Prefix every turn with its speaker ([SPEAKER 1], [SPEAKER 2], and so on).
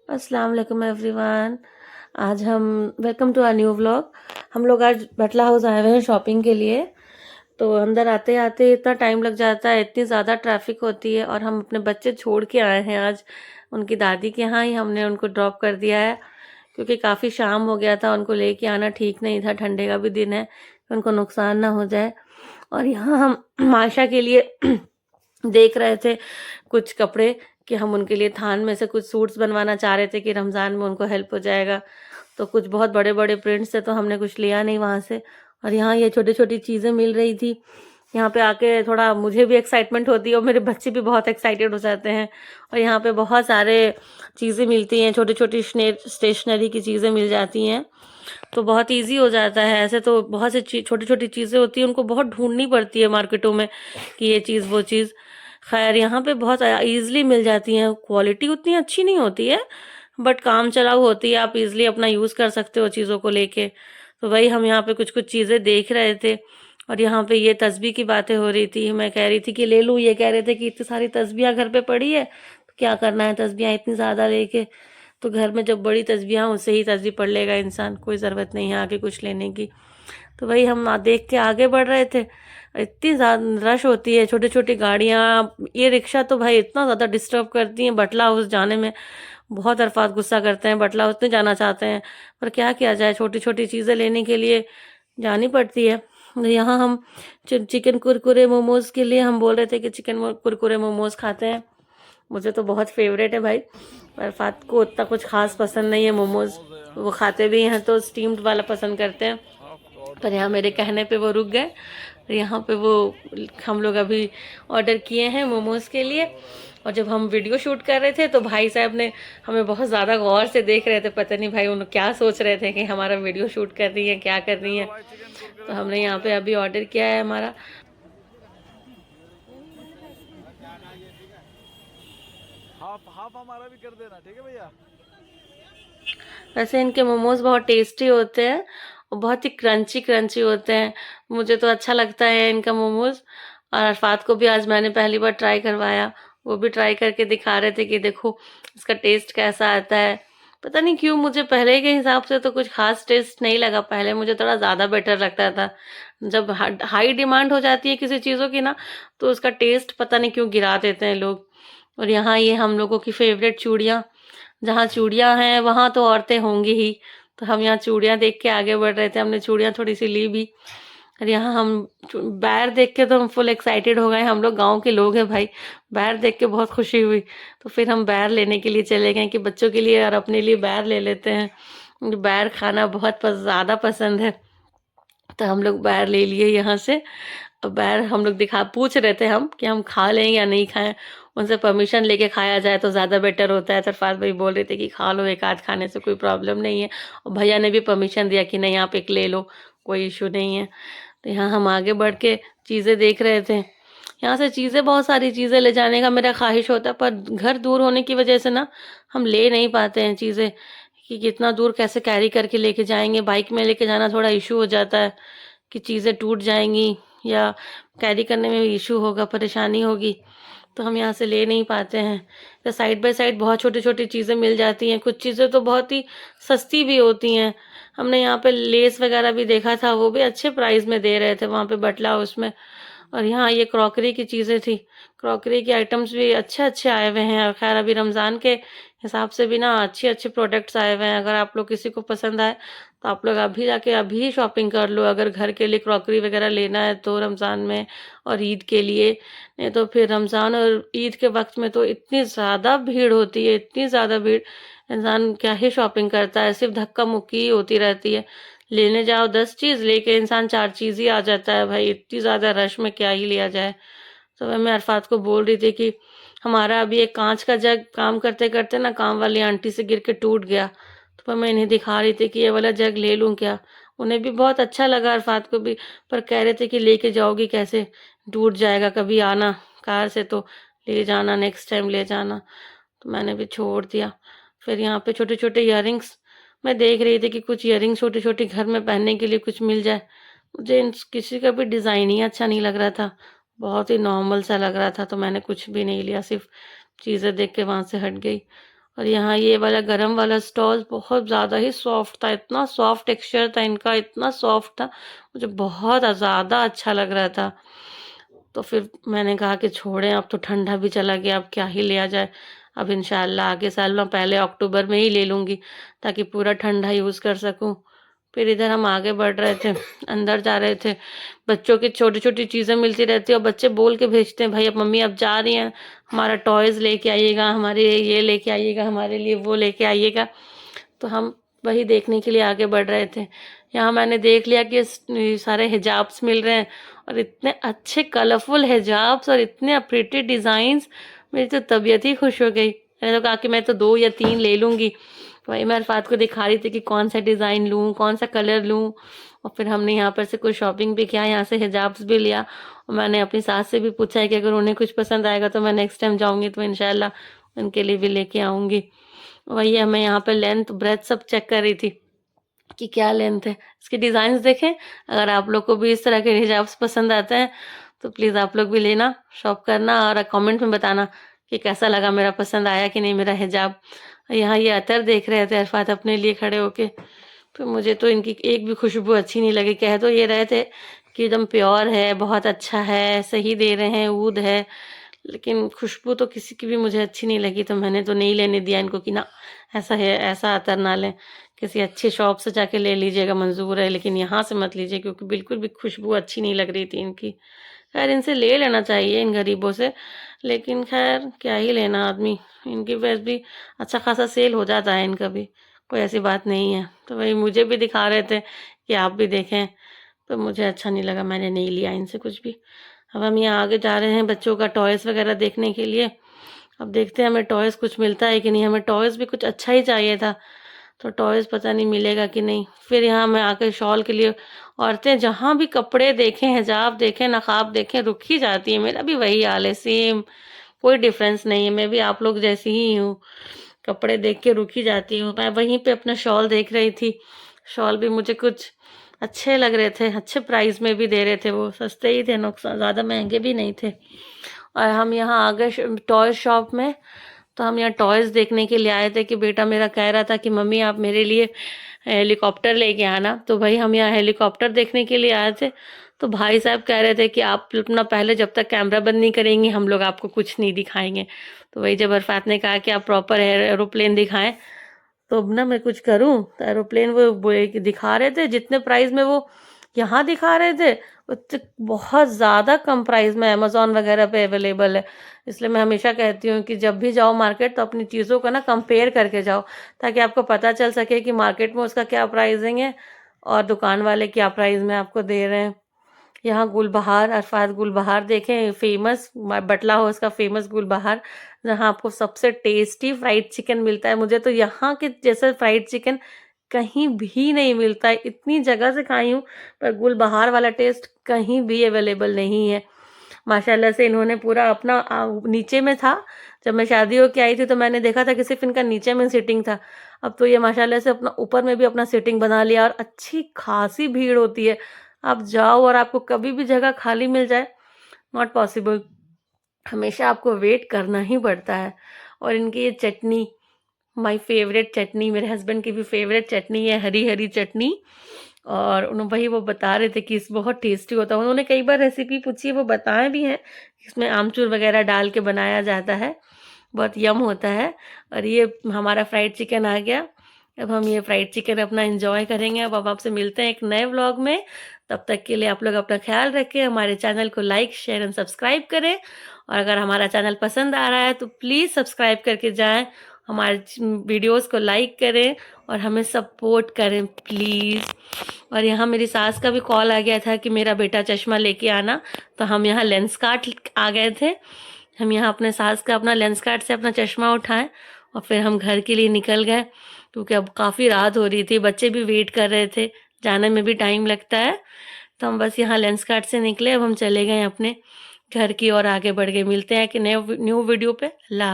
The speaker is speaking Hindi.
[SPEAKER 1] अस्सलाम वालेकुम एवरीवन। आज हम welcome to our new vlog. हम लोग आज बटला हाउस आए हुए हैं शॉपिंग के लिए। तो अंदर आते आते इतना टाइम लग जाता है, इतनी ज़्यादा ट्रैफिक होती है, और हम अपने बच्चे छोड़ के आए हैं आज उनकी दादी के यहाँ ही। हमने उनको ड्रॉप कर दिया है क्योंकि काफ़ी शाम हो गया था, उनको लेके आना ठीक नहीं था, ठंडे का भी दिन है, उनको नुकसान ना हो जाए। और यहाँ हम माशा के लिए देख रहे थे कुछ कपड़े, कि हम उनके लिए थान में से कुछ सूट्स बनवाना चाह रहे थे कि रमज़ान में उनको हेल्प हो जाएगा। तो कुछ बहुत बड़े बड़े प्रिंट्स थे तो हमने कुछ लिया नहीं वहाँ से। और यहाँ ये छोटी छोटी चीज़ें मिल रही थी। यहाँ पे आके थोड़ा मुझे भी एक्साइटमेंट होती है और मेरे बच्चे भी बहुत एक्साइटेड हो जाते हैं। और यहाँ पे बहुत सारे चीज़ें मिलती हैं, छोटी छोटी स्टेशनरी की चीज़ें मिल जाती हैं, तो बहुत इजी हो जाता है। ऐसे तो बहुत सी छोटी छोटी चीज़ें होती हैं, उनको बहुत ढूंढनी पड़ती है मार्केटों में कि ये चीज़ वो चीज़। खैर यहाँ पे बहुत ईजिली मिल जाती हैं। क्वालिटी उतनी अच्छी नहीं होती है बट काम चलाऊ होती है, आप इजिली अपना यूज़ कर सकते हो चीज़ों को लेके। तो वही हम यहाँ पे कुछ कुछ चीज़ें देख रहे थे। और यहाँ पे ये तस्बीह की बातें हो रही थी, मैं कह रही थी कि ले लूँ, ये कह रहे थे कि इतनी सारी तस्बीहें घर पे पड़ी है तो क्या करना है तस्बीहें इतनी ज़्यादा लेके। तो घर में जब बड़ी तस्बीहें उससे ही तस्बीह पढ़ लेगा इंसान, कोई ज़रूरत नहीं है आगे कुछ लेने की। तो वही हम देख के आगे बढ़ रहे थे। इतनी ज़्यादा रश होती है, छोटी छोटी गाड़ियाँ, ये रिक्शा तो भाई इतना ज़्यादा डिस्टर्ब करती हैं बटला हाउस जाने में। बहुत अरफात गुस्सा करते हैं, बटला हाउस नहीं जाना चाहते हैं, पर क्या किया जाए, छोटी छोटी चीज़ें लेने के लिए जानी पड़ती है। यहाँ हम चिकन कुरकुरे मोमोज के लिए हम बोल रहे थे कि चिकन कुरकुरे मोमोज खाते हैं। मुझे तो बहुत फेवरेट है भाई, पर अरफात को उतना कुछ खास पसंद नहीं है मोमोज। वो खाते भी हैं तो स्टीम्ड वाला पसंद करते हैं, पर यहाँ मेरे कहने पे वो रुक गए। यहाँ पे वो हम लोग अभी ऑर्डर किए हैं मोमोज के लिए। और जब हम वीडियो शूट कर रहे थे तो भाई साहब ने हमें बहुत ज़्यादा गौर से देख रहे थे, पता नहीं भाई उन क्या सोच रहे थे कि हमारा वीडियो शूट कर रही है, क्या कर रही है। तो हमने यहाँ पे अभी ऑर्डर किया है हमारा।
[SPEAKER 2] हाफ हाफ हमारा भी कर देना, ठीक है भैया।
[SPEAKER 1] वैसे इनके मोमोज बहुत टेस्टी होते हैं और बहुत ही क्रंची क्रंची होते हैं। मुझे तो अच्छा लगता है इनका मोमोज। और अरफात को भी आज मैंने पहली बार ट्राई करवाया, वो भी ट्राई करके दिखा रहे थे कि देखो इसका टेस्ट कैसा आता है। पता नहीं क्यों मुझे पहले के हिसाब से तो कुछ खास टेस्ट नहीं लगा, पहले मुझे थोड़ा ज़्यादा बेटर लगता था। जब हाई डिमांड हो जाती है किसी चीज़ों की ना, तो उसका टेस्ट पता नहीं क्यों गिरा देते हैं लोग। और यहाँ ये हम लोगों की फेवरेट चूड़ियाँ, जहाँ चूड़ियाँ हैं वहाँ तो औरतें होंगी ही। तो हम यहाँ चूड़ियाँ देख के आगे बढ़ रहे थे, हमने चूड़ियाँ थोड़ी सी ली भी। और यहाँ हम बैर देख के तो हम फुल एक्साइटेड हो गए, हम लोग गांव के लोग हैं भाई, बैर देख के बहुत खुशी हुई। तो फिर हम बैर लेने के लिए चले गए कि बच्चों के लिए और अपने लिए बैर ले लेते हैं। बैर खाना बहुत ज़्यादा पसंद है, तो हम लोग बैर ले लिए यहाँ से। अब बैर हम लोग दिखा पूछ रहे थे हम कि हम खा लें या नहीं खाएं, उनसे परमिशन लेके खाया जाए तो ज़्यादा बेटर होता है। तरफात भाई बोल रहे थे कि खा लो, एक आध खाने से कोई प्रॉब्लम नहीं है। और भैया ने भी परमिशन दिया कि नहीं आप एक ले लो, कोई इशू नहीं है। तो यहाँ हम आगे बढ़ के चीज़ें देख रहे थे। यहाँ से चीज़ें, बहुत सारी चीज़ें ले जाने का मेरा ख्वाहिश होता है, पर घर दूर होने की वजह से ना हम ले नहीं पाते हैं चीज़ें, कि कितना दूर कैसे कैरी करके लेके जाएंगे। बाइक में लेके जाना थोड़ा इशू हो जाता है कि चीज़ें टूट जाएंगी या कैरी करने में भी इशू होगा, परेशानी होगी। तो हम यहाँ से ले नहीं पाते हैं। तो साइड बाय साइड बहुत छोटी छोटी चीज़ें मिल जाती हैं, कुछ चीज़ें तो बहुत ही सस्ती भी होती हैं। हमने यहाँ पे लेस वगैरह भी देखा था, वो भी अच्छे प्राइस में दे रहे थे वहाँ पे बटला हाउस में। और यहाँ ये क्रॉकरी की चीज़ें थी, क्रॉकरी के आइटम्स भी अच्छे अच्छे आए हुए हैं। और खैर अभी रमज़ान के हिसाब से भी ना अच्छे अच्छे प्रोडक्ट्स आए हुए हैं। अगर आप लोग किसी को पसंद आए तो आप लोग अभी जाके अभी ही शॉपिंग कर लो, अगर घर के लिए क्रॉकरी वगैरह लेना है तो रमज़ान में और ईद के लिए। नहीं तो फिर रमज़ान और ईद के वक्त में तो इतनी ज़्यादा भीड़ होती है, इतनी ज़्यादा भीड़, इंसान क्या ही शॉपिंग करता है, सिर्फ धक्का मुक्की ही होती रहती है। लेने जाओ 10 चीज़, लेके इंसान 4 चीज़ ही आ जाता है भाई, इतनी ज़्यादा रश में क्या ही लिया जाए। तो मैं अरफात को बोल रही थी कि हमारा अभी एक कांच का जग काम करते करते ना काम वाली आंटी से गिर के टूट गया। तो पर मैं इन्हें दिखा रही थी कि ये वाला जग ले लूँ क्या। उन्हें भी बहुत अच्छा लगा, अरफात को भी, पर कह रहे थे कि लेके जाओगी कैसे, टूट जाएगा, कभी आना कार से तो ले जाना, नेक्स्ट टाइम ले जाना। तो मैंने भी छोड़ दिया। फिर यहाँ पे छोटे छोटे इयररिंग्स मैं देख रही थी कि कुछ इयररिंग्स छोटी छोटी घर में पहनने के लिए कुछ मिल जाए। मुझे किसी का भी डिज़ाइन ही अच्छा नहीं लग रहा था, बहुत ही नॉर्मल सा लग रहा था, तो मैंने कुछ भी नहीं लिया, सिर्फ चीज़ें देख के वहाँ से हट गई। और यहाँ ये वाला गरम वाला स्टॉल बहुत ज़्यादा ही सॉफ्ट था, इतना सॉफ्ट टेक्सचर था इनका, इतना सॉफ्ट था, मुझे बहुत ज़्यादा अच्छा लग रहा था। तो फिर मैंने कहा कि छोड़ें, अब तो ठंडा भी चला गया, अब क्या ही लिया जाए। अब इंशाल्लाह आगे साल मैं पहले अक्टूबर में ही ले लूँगी, ताकि पूरा ठंडा यूज़ कर सकूँ। फिर इधर हम आगे बढ़ रहे थे, अंदर जा रहे थे। बच्चों की छोटी-छोटी चीज़ें मिलती रहती हैं और बच्चे बोल के भेजते हैं, भाई अब मम्मी अब जा रही हैं, हमारा टॉयज़ लेके आइएगा, हमारे लिए ये लेके आइएगा, हमारे लिए वो लेके आइएगा। तो हम वही देखने के लिए आगे बढ़ रहे थे। यहाँ मैंने देख लिया कि ये सारे हिजाब्स मिल रहे हैं और इतने अच्छे कलरफुल हिजाब्स और इतने प्रिटी डिज़ाइंस, मेरी तो तबीयत ही खुश हो गई। मैंने तो कहा कि मैं तो 2 या 3 ले लूँगी। वही मैं अरफात को दिखा रही थी कि कौन सा डिज़ाइन लूँ, कौन सा कलर लूँ। और फिर हमने यहाँ पर से कुछ शॉपिंग भी किया, यहाँ से हिजाब्स भी लिया और मैंने अपनी सास से भी पूछा है कि अगर उन्हें कुछ पसंद आएगा तो मैं नेक्स्ट टाइम जाऊँगी तो इंशाल्लाह उनके लिए भी लेके आऊँगी। वही है, मैं यहाँ पे लेंथ ब्रेथ सब चेक कर रही थी कि क्या लेंथ है। इसके डिज़ाइंस देखें, अगर आप लोग को भी इस तरह के हिजाब्स पसंद आते हैं तो प्लीज़ आप लोग भी लेना, शॉप करना और कमेंट में बताना कि कैसा लगा, मेरा पसंद आया कि नहीं मेरा हिजाब। यहाँ ये अतर देख रहे थे अरफात अपने लिए खड़े होके, तो मुझे तो इनकी एक भी खुशबू अच्छी नहीं लगी। कह तो ये रहे थे कि एकदम प्योर है, बहुत अच्छा है, सही दे रहे हैं, ऊद है, लेकिन खुशबू तो किसी की भी मुझे अच्छी नहीं लगी, तो मैंने तो नहीं लेने दिया इनको कि ना ऐसा है, ऐसा अतर ना लें, किसी अच्छी शॉप से जाके ले लीजिएगा, मंजूर है, लेकिन यहाँ से मत लीजिए क्योंकि बिल्कुल भी खुशबू अच्छी नहीं लग रही थी इनकी। खैर इनसे ले लेना चाहिए इन गरीबों से, लेकिन खैर क्या ही लेना आदमी, इनकी वैसे भी अच्छा खासा सेल हो जाता है इनका भी, कोई ऐसी बात नहीं है। तो वही मुझे भी दिखा रहे थे कि आप भी देखें, तो मुझे अच्छा नहीं लगा, मैंने नहीं लिया इनसे कुछ भी। अब हम यहाँ आगे जा रहे हैं बच्चों का टॉयज़ वगैरह देखने के लिए। अब देखते हैं हमें टॉयज़ कुछ मिलता है कि नहीं, हमें टॉयज़ भी कुछ अच्छा ही चाहिए था, तो टॉयज़ पता नहीं मिलेगा कि नहीं। फिर यहाँ मैं आके शॉल के लिए, औरतें जहाँ भी कपड़े देखें, हिजाब देखें, नकाब देखें, रुक ही जाती हैं। मेरा भी वही हाल है, सेम, कोई डिफरेंस नहीं है, मैं भी आप लोग जैसी ही हूँ, कपड़े देख के रुक ही जाती हूँ। मैं वहीं पे अपना शॉल देख रही थी, शॉल भी मुझे कुछ अच्छे लग रहे थे, अच्छे प्राइस में भी दे रहे थे, वो सस्ते ही थे, नुकसान ज़्यादा महंगे भी नहीं थे। और हम यहाँ आ गए टॉय शॉप में, तो हम यहाँ टॉयज़ देखने के लिए आए थे कि बेटा मेरा कह रहा था कि मम्मी आप मेरे लिए हेलीकॉप्टर लेके आना, तो भाई हम यहाँ हेलीकॉप्टर देखने के लिए आए थे। तो भाई साहब कह रहे थे कि आप अपना पहले जब तक कैमरा बंद नहीं करेंगी हम लोग आपको कुछ नहीं दिखाएंगे। तो वही जब अरफात ने कहा कि आप प्रॉपर एरोप्लेन दिखाएं, तो अब ना मैं कुछ करूं, तो एरोप्लेन दिखा रहे थे जितने प्राइस में वो यहाँ दिखा रहे थे, उससे बहुत ज़्यादा कम प्राइस में अमेज़ॉन वगैरह पे अवेलेबल है। इसलिए मैं हमेशा कहती हूँ कि जब भी जाओ मार्केट तो अपनी चीज़ों को ना कंपेयर करके जाओ, ताकि आपको पता चल सके कि मार्केट में उसका क्या प्राइसिंग है और दुकान वाले क्या प्राइस में आपको दे रहे हैं। यहाँ गुलबहार, अरफात गुलबहार देखें, फेमस बटला हाउस का फेमस गुलबहार, जहाँ आपको सबसे टेस्टी फ्राइड चिकन मिलता है। मुझे तो यहाँ के जैसे फ्राइड चिकन कहीं भी नहीं मिलता है, इतनी जगह से खाई हूँ पर गुलबहार वाला टेस्ट कहीं भी अवेलेबल नहीं है। माशाल्लाह से इन्होंने पूरा अपना नीचे में था, जब मैं शादी होके आई थी तो मैंने देखा था कि सिर्फ इनका नीचे में सिटिंग था, अब तो ये माशाल्लाह से अपना ऊपर में भी अपना सिटिंग बना लिया और अच्छी खासी भीड़ होती है। आप जाओ और आपको कभी भी जगह खाली मिल जाए, नॉट पॉसिबल, हमेशा आपको वेट करना ही पड़ता है। और इनकी ये चटनी, माय फेवरेट चटनी, मेरे हस्बैंड की भी फेवरेट चटनी है, हरी हरी चटनी। और उन्होंने वही वो बता रहे थे कि इस बहुत टेस्टी होता है, उन्होंने कई बार रेसिपी पूछी है, वो बताए भी हैं, इसमें आमचूर वगैरह डाल के बनाया जाता है, बहुत यम होता है। और ये हमारा फ्राइड चिकन आ गया, अब हम ये फ्राइड चिकन अपना एंजॉय करेंगे। अब आपसे मिलते हैं एक नए व्लॉग में, तब तक के लिए आप लोग अपना ख्याल रखें, हमारे चैनल को लाइक शेयर एंड सब्सक्राइब करें, और अगर हमारा चैनल पसंद आ रहा है तो प्लीज़ सब्सक्राइब करके जाएं, हमारे वीडियोस को लाइक करें और हमें सपोर्ट करें प्लीज़। और यहाँ मेरी सास का भी कॉल आ गया था कि मेरा बेटा चश्मा लेके आना, तो हम यहाँ लेंस कार्ट आ गए थे, हम यहाँ अपने सास का अपना लेंस कार्ट से अपना चश्मा उठाएं और फिर हम घर के लिए निकल गए, क्योंकि अब काफ़ी रात हो रही थी, बच्चे भी वेट कर रहे थे, जाने में भी टाइम लगता है। तो हम बस यहाँ लेंस कार्ट से निकले, अब हम चले गए अपने घर की ओर, आगे बढ़ गए। मिलते हैं कि न्यू वीडियो पे। अल्लाह।